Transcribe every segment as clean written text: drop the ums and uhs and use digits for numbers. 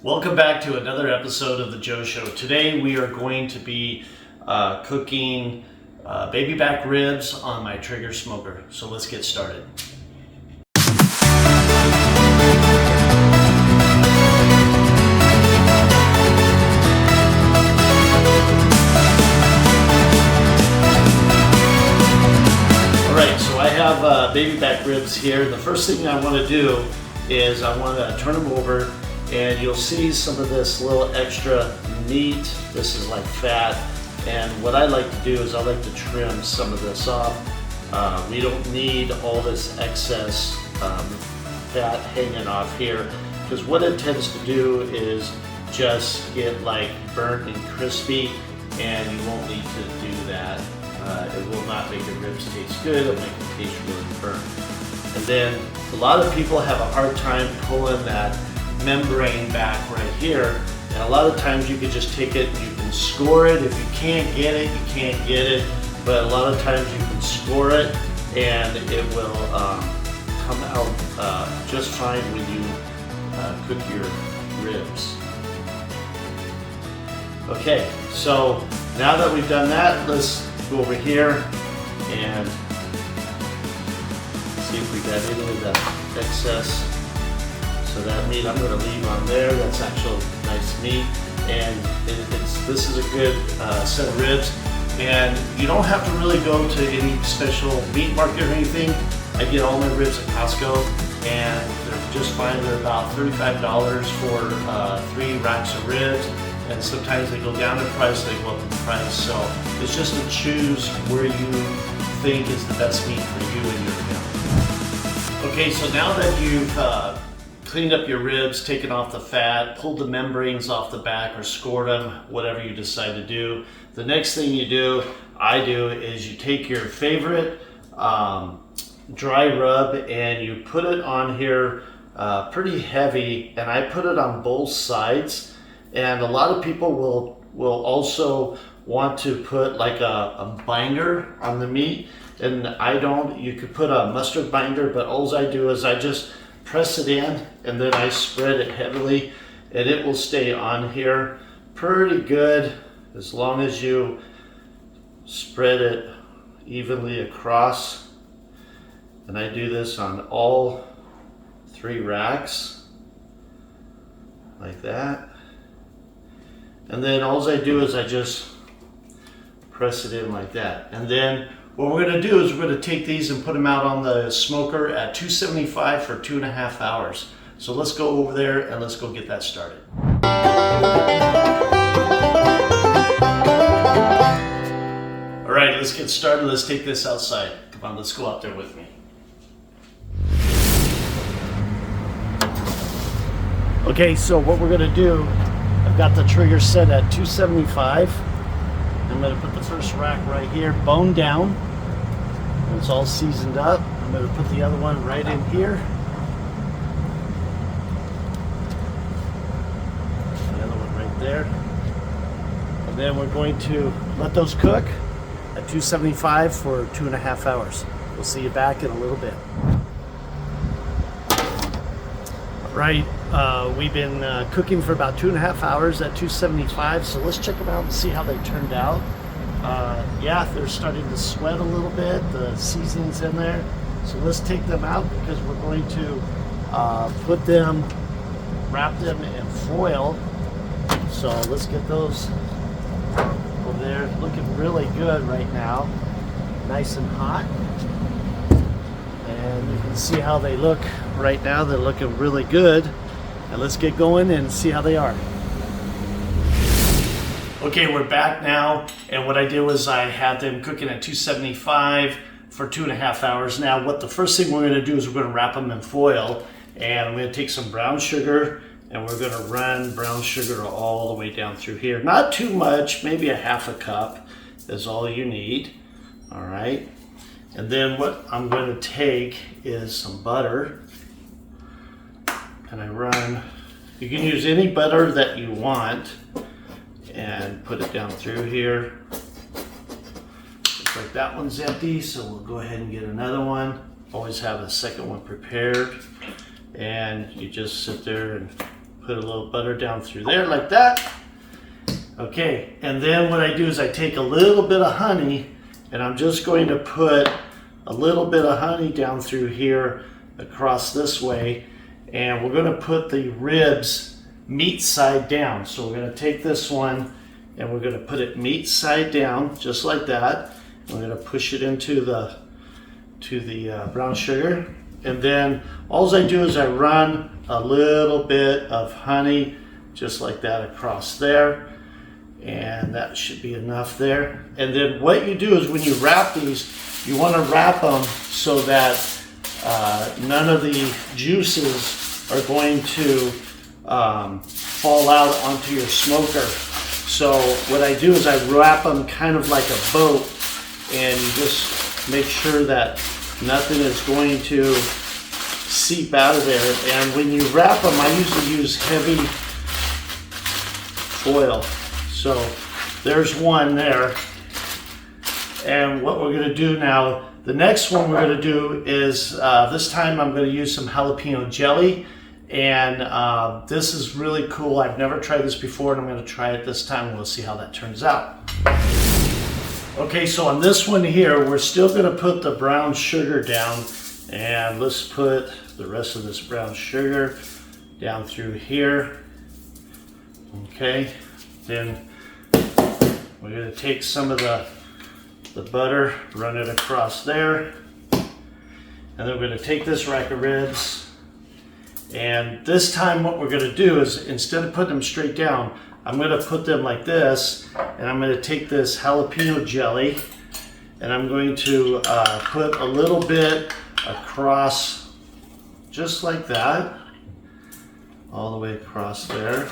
Welcome back to another episode of the Joe Show. Today we are going to be cooking baby back ribs on my Trigger smoker. So let's get started. Alright, so I have baby back ribs here. The first thing I want to do is I want to turn them over, and you'll see some of this little extra meat. This is like fat, and what I like to do is I like to trim some of this off. We don't need all this excess fat hanging off here, because what it tends to do is just get like burnt and crispy, and you won't need to do that. It will not make the ribs taste good. It'll make them taste really burnt. And then a lot of people have a hard time pulling that membrane back right here, and a lot of times you can just take it and you can score it. If you can't get it, you can't get it, but a lot of times you can score it and it will come out just fine when you cook your ribs. Okay, so now that we've done that, let's go over here and see if we got any of the excess. So that meat I'm going to leave on there. That's actual nice meat, and this is a good set of ribs. And you don't have to really go to any special meat market or anything. I get all my ribs at Costco, and they're just fine. They're about $35 for 3 racks of ribs, and sometimes they go down in price, they go up in price. So it's just to choose where you think is the best meat for you and your family. Okay, so now that you've cleaned up your ribs, taken off the fat, pulled the membranes off the back or scored them, whatever you decide to do. The next thing I do, is you take your favorite dry rub and you put it on here pretty heavy, and I put it on both sides. And a lot of people will also want to put like a binder on the meat, and I don't. You could put a mustard binder, but all I do is I just press it in, and then I spread it heavily, and it will stay on here pretty good as long as you spread it evenly across. And I do this on all 3 racks like that. And then all I do is I just press it in like that. And then what we're going to do is we're going to take these and put them out on the smoker at 275 for 2.5 hours. So let's go over there and let's go get that started. All right, let's get started. Let's take this outside. Come on, let's go out there with me. Okay, so what we're going to do, I've got the trigger set at 275. I'm going to put the first rack right here, bone down. It's all seasoned up. I'm going to put the other one right in here. The other one right there. And then we're going to let those cook at 275 for 2.5 hours. We'll see you back in a little bit. Right, we've been cooking for about 2.5 hours at 275, so let's check them out and see how they turned out. Yeah, they're starting to sweat a little bit, the seasoning's in there. So let's take them out, because we're going to wrap them in foil. So let's get those over there. Looking really good right now, nice and hot. And you can see how they look right now. They're looking really good. And let's get going and see how they are. Okay, we're back now, and what I did was I had them cooking at 275 for 2.5 hours. Now, what the first thing we're going to do is we're going to wrap them in foil, and I'm going to take some brown sugar, and we're going to run brown sugar all the way down through here. Not too much, maybe a 1/2 cup is all you need. All right. And then what I'm going to take is some butter, and I run, you can use any butter that you want, and put it down through here. Looks like that one's empty, so we'll go ahead and get another one. Always have a second one prepared, and you just sit there and Put a little butter down through there like that. Okay, and then what I do is I take a little bit of honey and I'm just going to put a little bit of honey down through here across this way, and we're going to put the ribs meat side down. So we're going to take this one and we're going to put it meat side down just like that. We're going to push it into the brown sugar, and then all I do is I run a little bit of honey just like that across there, and that should be enough there. And then what you do is when you wrap these, you want to wrap them so that none of the juices are going to fall out onto your smoker. So what I do is I wrap them kind of like a boat, and you just make sure that nothing is going to seep out of there. And when you wrap them, I usually use heavy foil. So there's one there. And what we're going to do now, the next one we're going to do is, this time I'm going to use some jalapeno jelly. And this is really cool. I've never tried this before, and I'm going to try it this time, and we'll see how that turns out. Okay, so on this one here, we're still going to put the brown sugar down, and let's put the rest of this brown sugar down through here. Okay, then we're going to take some of the butter, run it across there, and then we're going to take this rack of ribs, and this time what we're going to do is, instead of putting them straight down, I'm going to put them like this, and I'm going to take this jalapeno jelly and I'm going to put a little bit across just like that, all the way across there.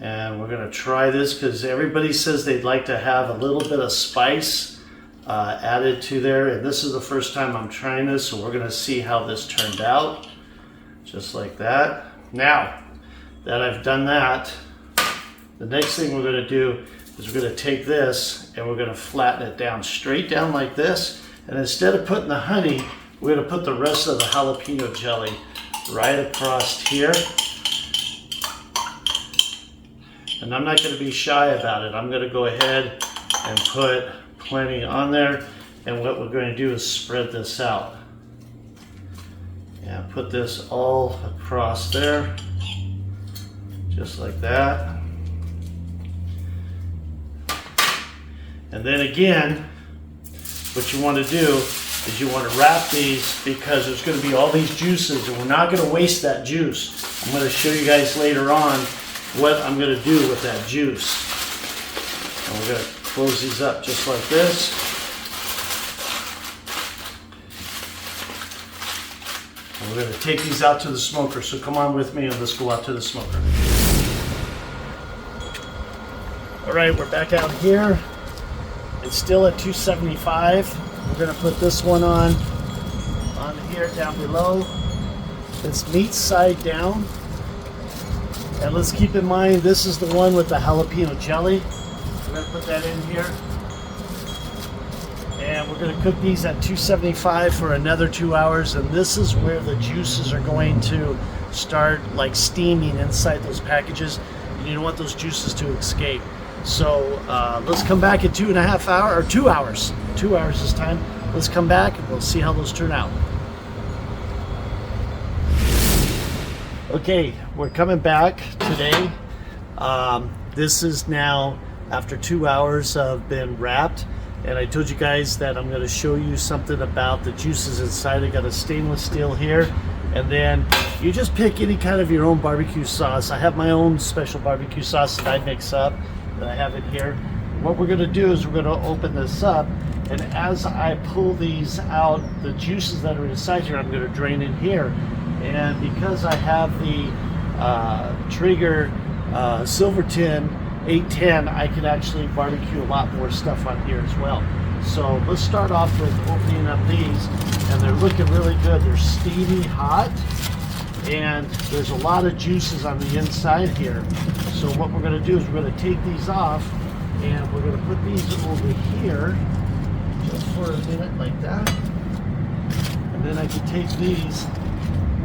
And we're going to try this because everybody says they'd like to have a little bit of spice added to there, and this is the first time I'm trying this, so we're going to see how this turned out, just like that. Now that I've done that, the next thing we're going to do is we're going to take this and we're going to flatten it down, straight down like this, and instead of putting the honey, we're going to put the rest of the jalapeno jelly right across here. And I'm not going to be shy about it. I'm going to go ahead and put plenty on there, and what we're going to do is spread this out. And put this all across there, just like that. And then again, what you want to do is you want to wrap these, because there's going to be all these juices, and we're not going to waste that juice. I'm going to show you guys later on what I'm going to do with that juice. And we're going to close these up just like this. And we're going to take these out to the smoker. So come on with me and let's go out to the smoker. All right, we're back out here. It's still at 275. We're going to put this one on here down below. It's meat side down. And let's keep in mind, this is the one with the jalapeno jelly. We're going to put that in here. And we're going to cook these at 275 for another 2 hours. And this is where the juices are going to start like steaming inside those packages. And you don't want those juices to escape. So let's come back in 2.5 hours, or 2 hours. 2 hours this time. Let's come back and we'll see how those turn out. Okay, we're coming back today. This is now after 2 hours of being wrapped, and I told you guys that I'm going to show you something about the juices inside. I got a stainless steel here, and then you just pick any kind of your own barbecue sauce. I have my own special barbecue sauce that I mix up, that I have in here. What we're going to do is we're going to open this up, and as I pull these out, the juices that are inside here, I'm going to drain in here. And because I have the Traeger Silver Tin 810, I can actually barbecue a lot more stuff on here as well. So let's start off with opening up these, and they're looking really good. They're steamy hot, and there's a lot of juices on the inside here. So what we're going to do is we're going to take these off, and we're going to put these over here just for a minute like that. And then I can take these,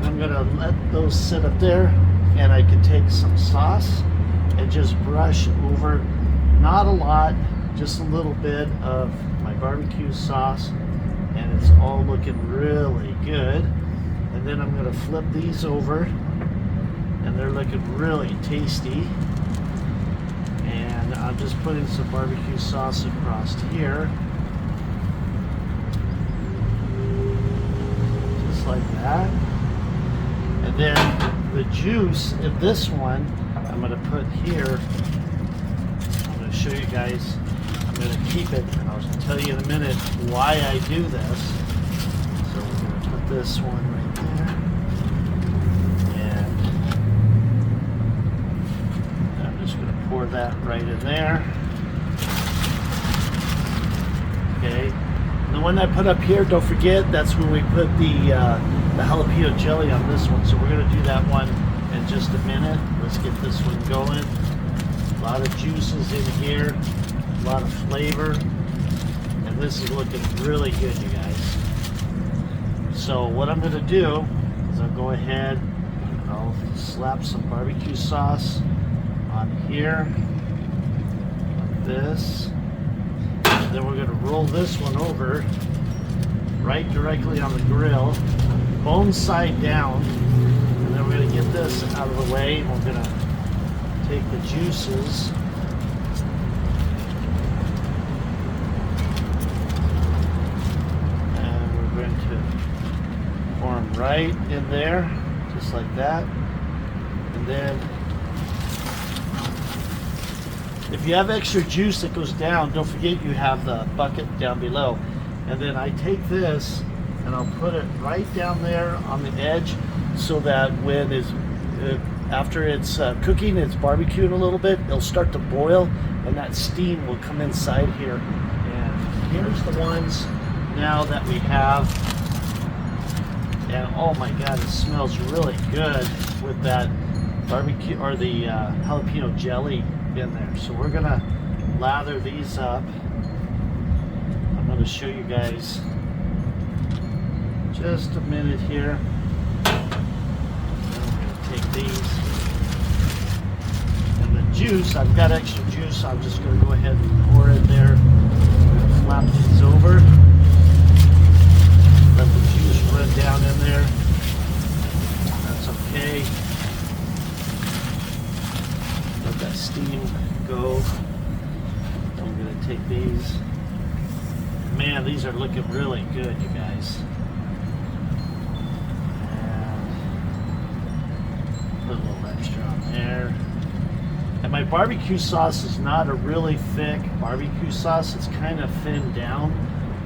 I'm going to let those sit up there. and I could take some sauce and just brush over, not a lot, just a little bit of my barbecue sauce, and it's all looking really good. And then I'm going to flip these over, and they're looking really tasty. And I'm just putting some barbecue sauce across here, just like that. And then the juice in this one, I'm going to put here. I'm going to show you guys. I'm going to keep it, and I'll tell you in a minute why I do this. So we're going to put this one right there. And I'm just going to pour that right in there. Okay. And the one I put up here, don't forget, that's when we put the jalapeno jelly on this one. So we're going to do that one in just a minute. Let's get this one going. A lot of juices in here, a lot of flavor, and this is looking really good, you guys. So what I'm going to do is I'll go ahead and I'll slap some barbecue sauce on here, like this. And then we're going to roll this one over right directly on the grill, bone side down. And then we're going to get this out of the way, and we're going to take the juices and we're going to pour them right in there, just like that. And then if you have extra juice that goes down, don't forget you have the bucket down below. And then I take this and I'll put it right down there on the edge, so that when after it's cooking, it's barbecued a little bit, it'll start to boil, and that steam will come inside here. And here's the ones now that we have, and oh my god, it smells really good with that barbecue or the jalapeno jelly in there. So we're gonna lather these up. I'm gonna show you guys just a minute here. Take these, and the juice, I've got extra juice, I'm just going to go ahead and pour it there. I'm going to flap these over, let the juice run down in there. That's okay. Let that steam go. I'm going to take these. Man, these are looking really good, you guys. Put a little extra on there. And my barbecue sauce is not a really thick barbecue sauce. It's kind of thinned down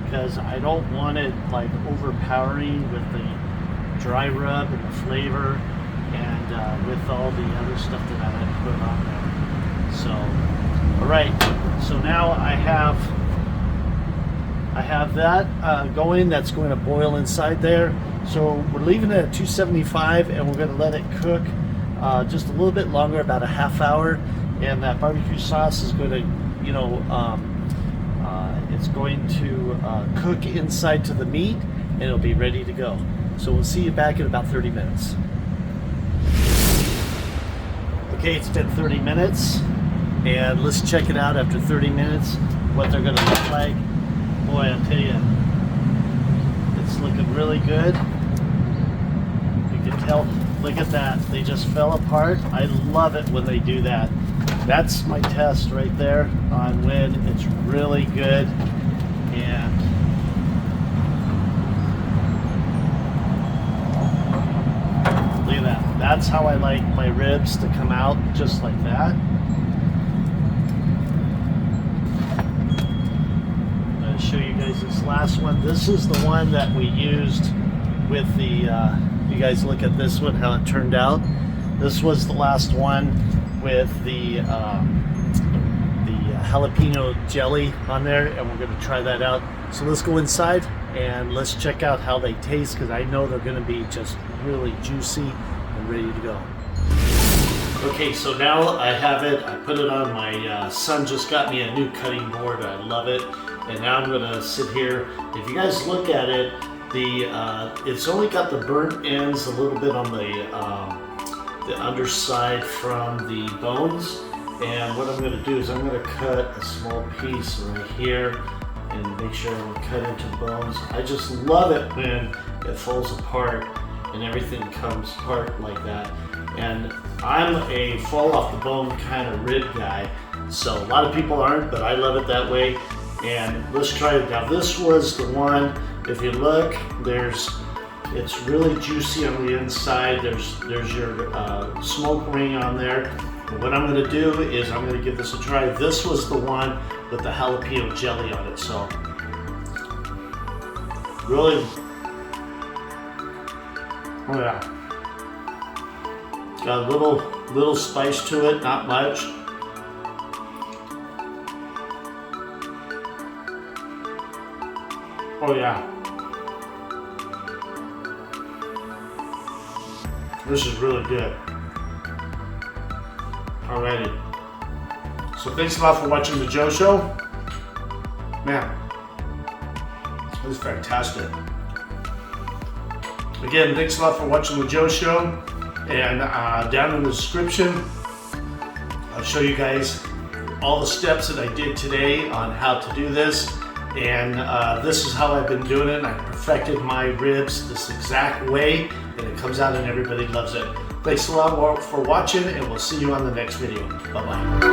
because I don't want it like overpowering with the dry rub and the flavor, and with all the other stuff that I had put on there. So, all right. So now I have that going. That's going to boil inside there. So we're leaving it at 275, and we're going to let it cook just a little bit longer, about a half hour. And that barbecue sauce is going to, it's going to cook inside to the meat, and it'll be ready to go. So we'll see you back in about 30 minutes. Okay, it's been 30 minutes, and let's check it out after 30 minutes, what they're going to look like. Boy, I'll tell you, it's looking really good. You can tell, look at that, they just fell apart. I love it when they do that. That's my test right there on when it's really good. And look at that. That's how I like my ribs to come out, just like that. I'm going to show you guys this last one. This is the one that we used with the, you guys look at this one, how it turned out. This was the last one with the jalapeno jelly on there, and we're going to try that out. So let's go inside and let's check out how they taste, because I know they're going to be just really juicy and ready to go. Okay, so now I have it. I put it on. My son just got me a new cutting board. I love it. And now I'm going to sit here. If you guys look at it, it's only got the burnt ends a little bit on the the underside from the bones. And what I'm going to do is I'm going to cut a small piece right here and make sure we cut into bones. I just love it when it falls apart and everything comes apart like that. And I'm a fall off the bone kind of rib guy, so a lot of people aren't, but I love it that way. And let's try it. Now this was the one, if you look, it's really juicy on the inside. There's your smoke ring on there. And what I'm going to do is I'm going to give this a try. This was the one with the jalapeno jelly on it. So really, oh yeah, got a little spice to it, not much. Oh yeah. This is really good. Alrighty. So thanks a lot for watching the Joe Show. Man, this is fantastic. Again, thanks a lot for watching the Joe Show. And down in the description, I'll show you guys all the steps that I did today on how to do this. And this is how I've been doing it. I perfected my ribs this exact way, and it comes out and everybody loves it. Thanks a lot for watching, and we'll see you on the next video. Bye-bye.